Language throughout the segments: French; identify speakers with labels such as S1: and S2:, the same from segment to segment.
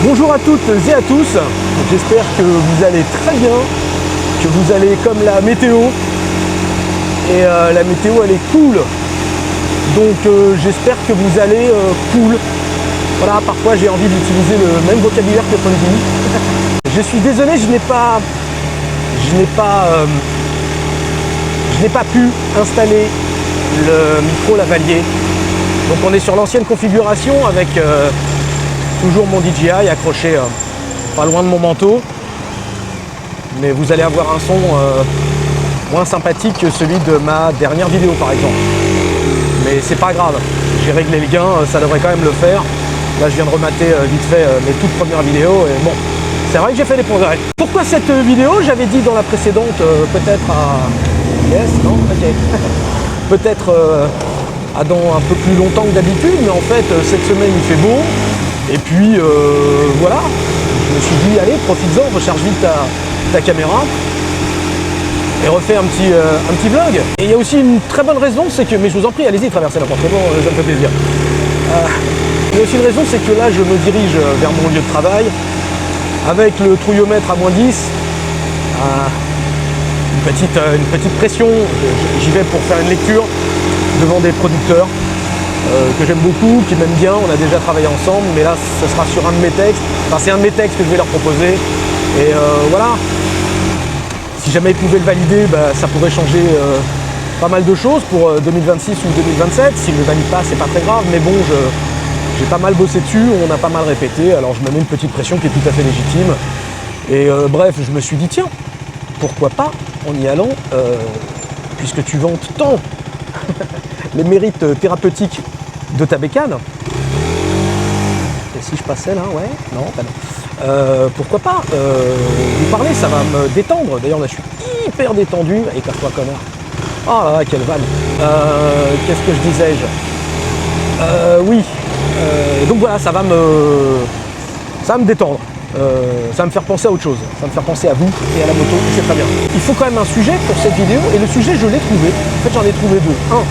S1: Bonjour à toutes et à tous, j'espère que vous allez très bien, que vous allez comme la météo, et la météo elle est cool, donc j'espère que vous allez cool. Voilà, parfois j'ai envie d'utiliser le même vocabulaire que Fonzie. Je suis désolé, je n'ai pas pu installer le micro lavalier, donc on est sur l'ancienne configuration avec toujours mon DJI accroché pas loin de mon manteau, mais vous allez avoir un son moins sympathique que celui de ma dernière vidéo par exemple. Mais c'est pas grave, j'ai réglé le gain, ça devrait quand même le faire. Là je viens de remater vite fait mes toutes premières vidéos et bon, c'est vrai que j'ai fait des progrès. Pourquoi cette vidéo? J'avais dit dans la précédente peut-être à... Yes, non? Ok. Peut-être à dans un peu plus longtemps que d'habitude, mais en fait cette semaine il fait beau. Et puis voilà, je me suis dit allez, profites-en, recharge vite ta caméra et refais un petit vlog. Et il y a aussi une très bonne raison, c'est que, mais je vous en prie, allez-y, traversez n'importe comment, ça me fait plaisir. Il y a aussi une raison, c'est que là je me dirige vers mon lieu de travail avec le trouillomètre à -10, une petite pression. J'y vais pour faire une lecture devant des producteurs que j'aime beaucoup, qui m'aiment bien, on a déjà travaillé ensemble, mais là ce sera sur un de mes textes, enfin c'est un de mes textes que je vais leur proposer, et voilà, si jamais ils pouvaient le valider, ça pourrait changer pas mal de choses pour 2026 ou 2027, s'ils ne le valident pas c'est pas très grave, mais bon, j'ai pas mal bossé dessus, on a pas mal répété, alors je me mets une petite pression qui est tout à fait légitime, et bref, je me suis dit tiens, pourquoi pas, en y allant, puisque tu vantes tant les mérites thérapeutiques de ta bécane. Et si je passais là, ouais, non, pas non. Pourquoi pas vous parler, ça va me détendre. D'ailleurs là je suis hyper détendu. Et casse-toi connard. Oh là là, quelle vanne. Qu'est-ce que je disais-je? Oui. Donc voilà, ça va me détendre. Ça va me faire penser à autre chose. Ça va me faire penser à vous et à la moto, et c'est très bien. Il faut quand même un sujet pour cette vidéo, et le sujet je l'ai trouvé. En fait j'en ai trouvé deux. Un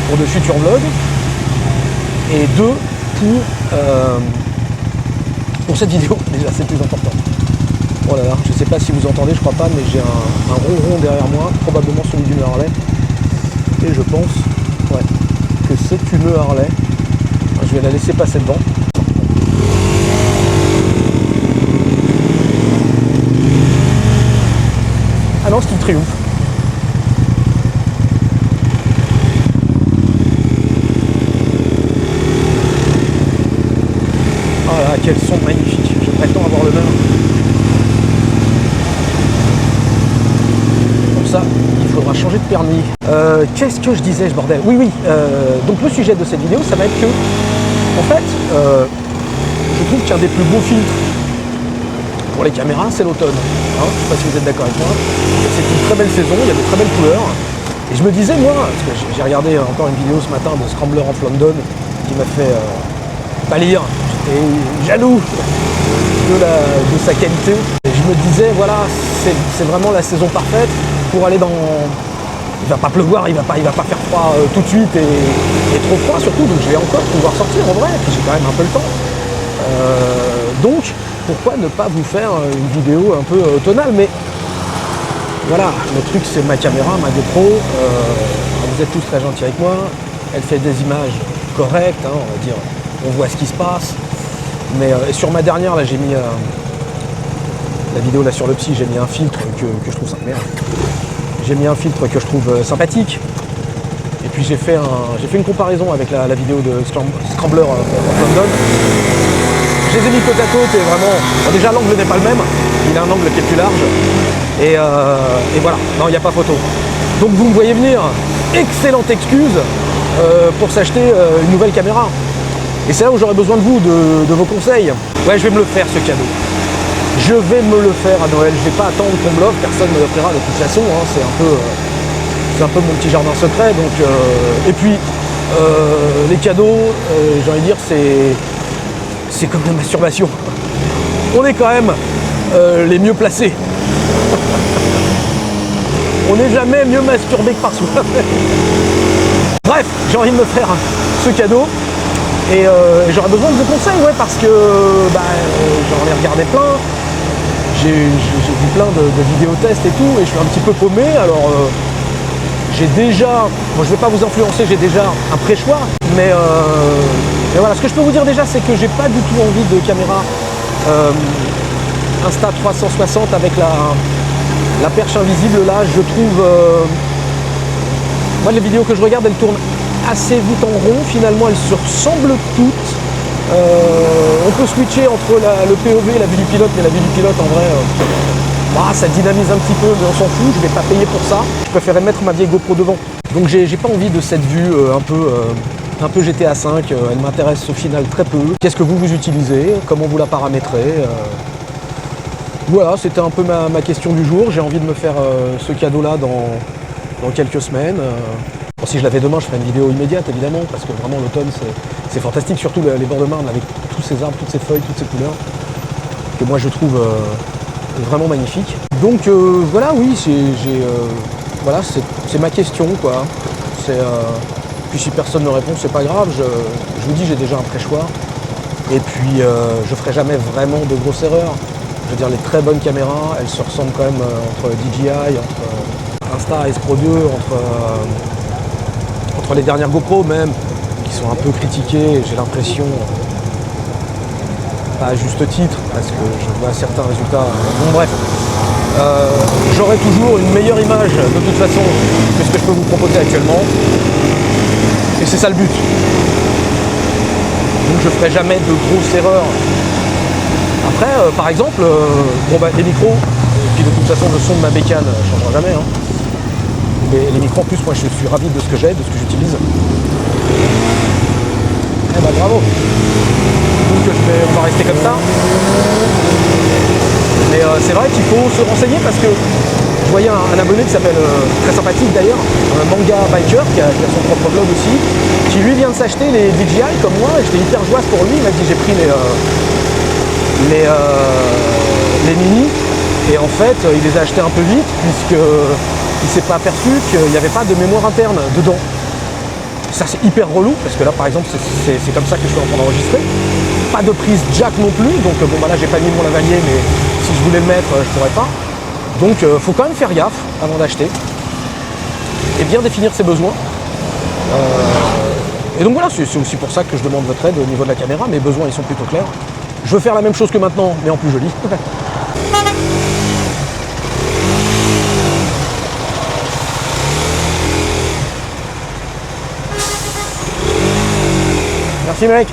S1: pour de futurs vlogs, et deux pour cette vidéo, déjà c'est plus important. Oh là là, je sais pas si vous entendez, je crois pas, mais j'ai un ronron derrière moi, probablement celui d'une Harley, et je pense que c'est une Harley. Je vais la laisser passer devant. Ah non, c'est une Triumph. Oh là, quel son magnifique, je prétends avoir le même. Pour ça, il faudra changer de permis. Qu'est-ce que je disais, ce bordel? Oui, donc le sujet de cette vidéo, ça va être que, en fait, je trouve qu'un des plus beaux filtres pour les caméras, c'est l'automne. Hein, je ne sais pas si vous êtes d'accord avec moi. C'est une très belle saison, il y a de très belles couleurs. Et je me disais, moi, parce que j'ai regardé encore une vidéo ce matin de Scrambler of London qui m'a fait pâlir. Et jaloux de sa qualité. Et je me disais, voilà, c'est vraiment la saison parfaite pour aller dans... Il va pas pleuvoir, il va pas faire froid tout de suite et trop froid surtout, donc je vais encore pouvoir sortir en vrai, j'ai quand même un peu le temps. Donc, pourquoi ne pas vous faire une vidéo un peu automnale, mais voilà, le truc c'est ma caméra, ma GoPro, vous êtes tous très gentils avec moi, elle fait des images correctes, hein, on va dire, on voit ce qui se passe. Mais sur ma dernière, là j'ai mis la vidéo là sur le psy, j'ai mis un filtre que je trouve sympa. J'ai mis un filtre que je trouve sympathique. Et puis j'ai fait une comparaison avec la vidéo de Scrambler of London. Je les ai mis côte à côte et vraiment, bon, déjà l'angle n'est pas le même, il a un angle qui est plus large. Et voilà, non il n'y a pas photo. Donc vous me voyez venir, excellente excuse pour s'acheter une nouvelle caméra. Et c'est là où j'aurais besoin de vous, de vos conseils. Ouais, je vais me le faire ce cadeau. Je vais me le faire à Noël. Je vais pas attendre qu'on me l'offre, personne ne me l'offrira de toute façon. Hein. C'est un peu mon petit jardin secret. Donc, et puis, les cadeaux, j'ai envie de dire, c'est comme la masturbation. On est quand même les mieux placés. On n'est jamais mieux masturbé que par soi. Bref, j'ai envie de me faire ce cadeau. Et j'aurais besoin de vos conseils, ouais, parce que j'en ai regardé plein. J'ai vu plein de vidéos tests et tout, et je suis un petit peu paumé. Alors j'ai déjà, moi je vais pas vous influencer, j'ai déjà un pré-choix, mais voilà, ce que je peux vous dire déjà, c'est que j'ai pas du tout envie de caméra Insta360 avec la perche invisible là. Je trouve, moi les vidéos que je regarde, elles tournent assez vite en rond, finalement elles se ressemblent toutes. On peut switcher entre le POV et la vue du pilote, mais la vue du pilote en vrai, ça dynamise un petit peu, mais on s'en fout, je vais pas payer pour ça. Je préférais mettre ma vieille GoPro devant. Donc j'ai pas envie de cette vue un peu GTA V, elle m'intéresse au final très peu. Qu'est-ce que vous utilisez, comment vous la paramétrez, voilà, c'était un peu ma question du jour. J'ai envie de me faire ce cadeau-là dans quelques semaines. Bon, si je l'avais demain, je ferais une vidéo immédiate, évidemment, parce que vraiment l'automne, c'est fantastique, surtout les bords de Marne, avec tous ces arbres, toutes ces feuilles, toutes ces couleurs, que moi je trouve vraiment magnifiques. Donc voilà, oui, voilà, c'est ma question, quoi. Puis si personne ne répond, c'est pas grave, je vous dis, j'ai déjà un pré-choix. Et puis je ferai jamais vraiment de grosses erreurs. Je veux dire, les très bonnes caméras, elles se ressemblent quand même entre DJI, entre Insta S Pro 2, entre les dernières GoPro même, qui sont un peu critiquées, j'ai l'impression, pas à juste titre, parce que je vois certains résultats. Bon bref, j'aurai toujours une meilleure image de toute façon que ce que je peux vous proposer actuellement. Et c'est ça le but. Donc je ferai jamais de grosses erreurs. Après, par exemple, les micros, puis de toute façon le son de ma bécane ne changera jamais. Hein. Les micros en plus, moi je suis ravi de ce que j'ai, de ce que j'utilise. Eh ben bravo. Donc on va rester comme ça. Mais c'est vrai qu'il faut se renseigner parce que je voyais un abonné qui s'appelle, très sympathique d'ailleurs, un manga biker qui a son propre blog aussi, qui lui vient de s'acheter les DJI comme moi, et j'étais hyper joyeuse pour lui. Il m'a dit j'ai pris les mini, et en fait il les a achetés un peu vite puisqu'il s'est pas aperçu qu'il n'y avait pas de mémoire interne dedans. Ça c'est hyper relou parce que là par exemple c'est comme ça que je suis en train d'enregistrer. Pas de prise jack non plus, donc bon là j'ai pas mis mon lavalier, mais si je voulais le mettre je pourrais pas. Donc faut quand même faire gaffe avant d'acheter et bien définir ses besoins. Et donc voilà, c'est aussi pour ça que je demande votre aide au niveau de la caméra. Mes besoins ils sont plutôt clairs. Je veux faire la même chose que maintenant, mais en plus joli. Merci mec.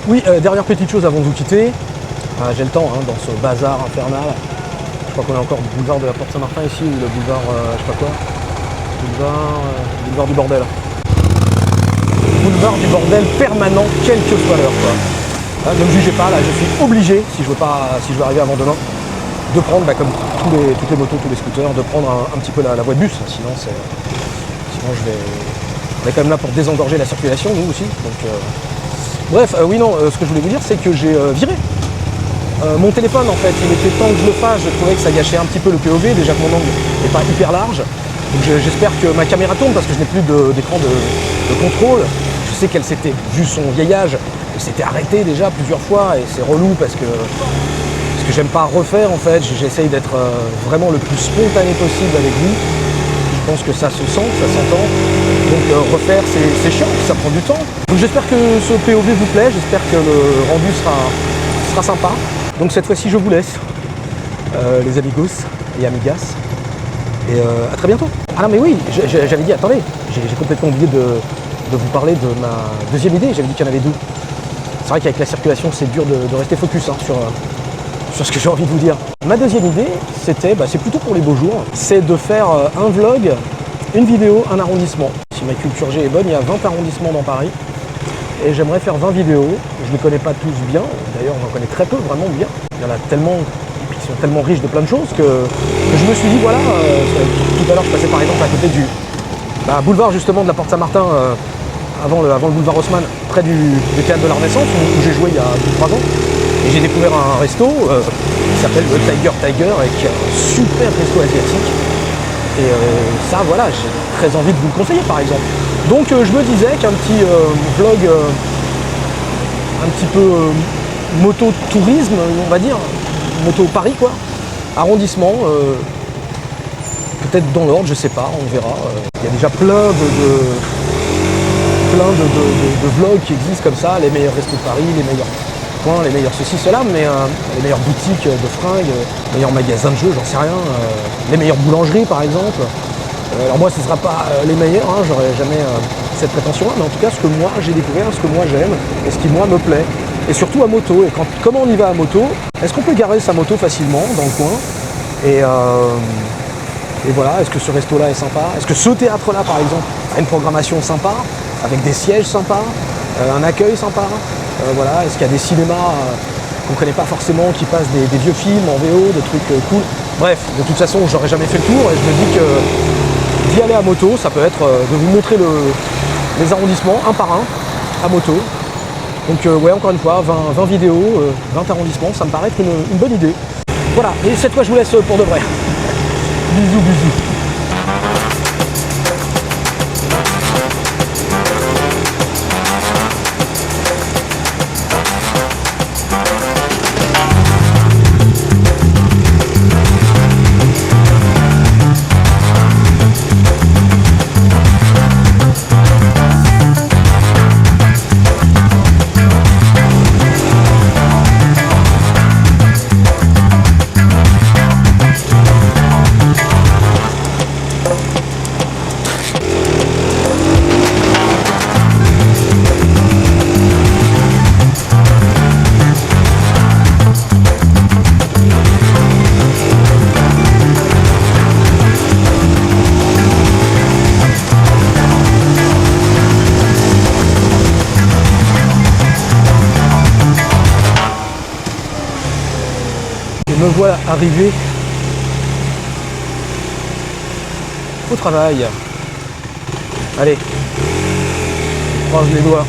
S1: Oui, dernière petite chose avant de vous quitter. J'ai le temps dans ce bazar infernal. Je crois qu'on est encore au boulevard de la Porte Saint-Martin ici, ou le boulevard, je sais pas quoi. Boulevard du bordel. Boulevard du bordel permanent, quelle que soit l'heure, quoi. Ne me jugez pas, là, je suis obligé, si je veux arriver avant demain, de prendre, comme toutes les motos, tous les scooters, de prendre un petit peu la voie de bus. Sinon on est quand même là pour désengorger la circulation, nous aussi. Donc, bref, oui, non, ce que je voulais vous dire, c'est que j'ai viré mon téléphone, en fait. Il était temps que je le fasse. Je trouvais que ça gâchait un petit peu le POV, déjà que mon angle n'est pas hyper large. Donc j'espère que ma caméra tourne parce que je n'ai plus d'écran de contrôle. Je sais qu'elle s'était, vu son vieillage, elle s'était arrêtée déjà plusieurs fois et c'est relou parce que j'aime pas refaire en fait. J'essaye d'être vraiment le plus spontané possible avec vous. Je pense que ça se sent, ça s'entend. Donc refaire c'est chiant, ça prend du temps. Donc j'espère que ce POV vous plaît, j'espère que le rendu sera sympa. Donc cette fois-ci je vous laisse, les amigos et amigas. Et à très bientôt. Ah non mais oui, j'avais dit, attendez, j'ai complètement oublié de vous parler de ma deuxième idée, j'avais dit qu'il y en avait deux. C'est vrai qu'avec la circulation c'est dur de rester focus sur ce que j'ai envie de vous dire. Ma deuxième idée, c'est plutôt pour les beaux jours, c'est de faire un vlog, une vidéo, un arrondissement. Si ma culture G est bonne, il y a 20 arrondissements dans Paris. Et j'aimerais faire 20 vidéos, je ne les connais pas tous bien, d'ailleurs j'en connais très peu, vraiment bien. Il y en a tellement, qui sont tellement riches de plein de choses que je me suis dit, voilà, tout à l'heure je passais par exemple à côté du boulevard justement de la Porte Saint-Martin, avant le boulevard Haussmann, près du théâtre de la Renaissance, où j'ai joué il y a plus de 3 ans. Et j'ai découvert un resto qui s'appelle le Tiger, et qui est un super resto asiatique. Et ça, voilà, j'ai très envie de vous le conseiller par exemple. Donc je me disais qu'un petit vlog un petit peu moto-tourisme, on va dire, moto-Paris quoi, arrondissement, peut-être dans l'ordre, je sais pas, on verra. Il y a déjà plein de vlogs qui existent comme ça, les meilleurs restos de Paris, les meilleurs points, les meilleurs ceci, cela, mais les meilleures boutiques de fringues, les meilleurs magasins de jeux, j'en sais rien, les meilleures boulangeries par exemple. Alors moi ce ne sera pas les meilleurs, hein, j'aurais jamais cette prétention-là, mais en tout cas ce que moi j'ai découvert, ce que moi j'aime, et ce qui moi me plaît. Et surtout à moto, et comment on y va à moto, est-ce qu'on peut garer sa moto facilement dans le coin, et voilà, est-ce que ce resto-là est sympa, est-ce que ce théâtre-là par exemple a une programmation sympa, avec des sièges sympas, un accueil sympa, voilà, est-ce qu'il y a des cinémas qu'on ne connaît pas forcément, qui passent des vieux films en VO, des trucs cool. Bref, de toute façon j'aurais jamais fait le tour, et je me dis que d'y aller à moto, ça peut être de vous montrer les arrondissements un par un à moto. Donc ouais, encore une fois, 20 vidéos, 20 arrondissements, ça me paraît être une bonne idée. Voilà, et cette fois je vous laisse pour de vrai. Bisous, bisous. Me voilà arrivé au travail. Allez, je croise les doigts.